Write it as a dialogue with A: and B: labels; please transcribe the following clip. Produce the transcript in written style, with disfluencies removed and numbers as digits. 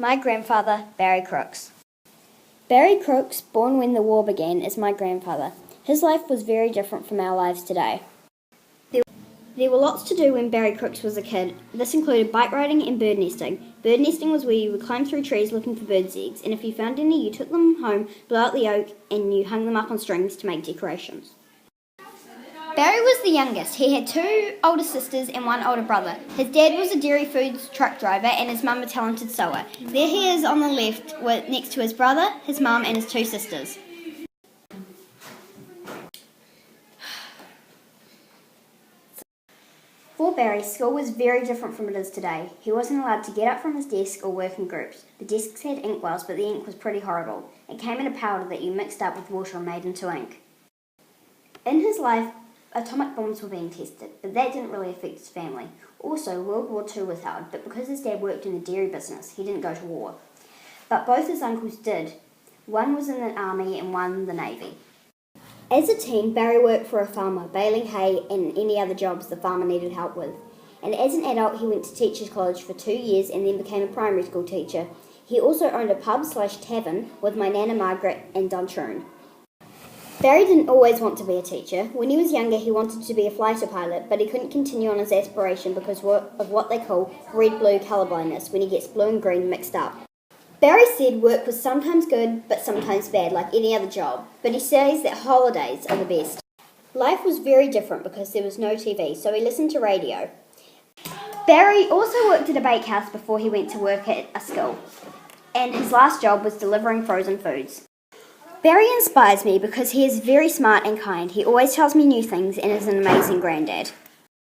A: My grandfather, Barry Crooks. Barry Crooks, born when the war began, is my grandfather. His life was very different from our lives today. There were lots to do when Barry Crooks was a kid. This included bike riding and bird nesting. Bird nesting was where you would climb through trees looking for birds' eggs, and if you found any, you took them home, blew out the yolk, and you hung them up on strings to make decorations. Barry was the youngest. He had 2 older sisters and 1 older brother. His dad was a dairy foods truck driver and his mum a talented sewer. There he is on the left next to his brother, his mum and his 2 sisters. For Barry, school was very different from it is today. He wasn't allowed to get up from his desk or work in groups. The desks had inkwells, but the ink was pretty horrible. It came in a powder that you mixed up with water and made into ink. In his life, atomic bombs were being tested, but that didn't really affect his family. Also, World War II was held, but because his dad worked in the dairy business, he didn't go to war. But both his uncles did. One was in the army and one the navy. As a teen, Barry worked for a farmer, baling hay and any other jobs the farmer needed help with. And as an adult, he went to teachers' college for 2 years and then became a primary school teacher. He also owned a pub/tavern with my Nana Margaret and Duntroon. Barry didn't always want to be a teacher. When he was younger, he wanted to be a fighter pilot, but he couldn't continue on his aspiration because of what they call red-blue colour blindness, when he gets blue and green mixed up. Barry said work was sometimes good, but sometimes bad, like any other job, but he says that holidays are the best. Life was very different because there was no TV, so he listened to radio. Barry also worked at a bakehouse before he went to work at a school, and his last job was delivering frozen foods. Barry inspires me because he is very smart and kind. He always tells me new things and is an amazing granddad.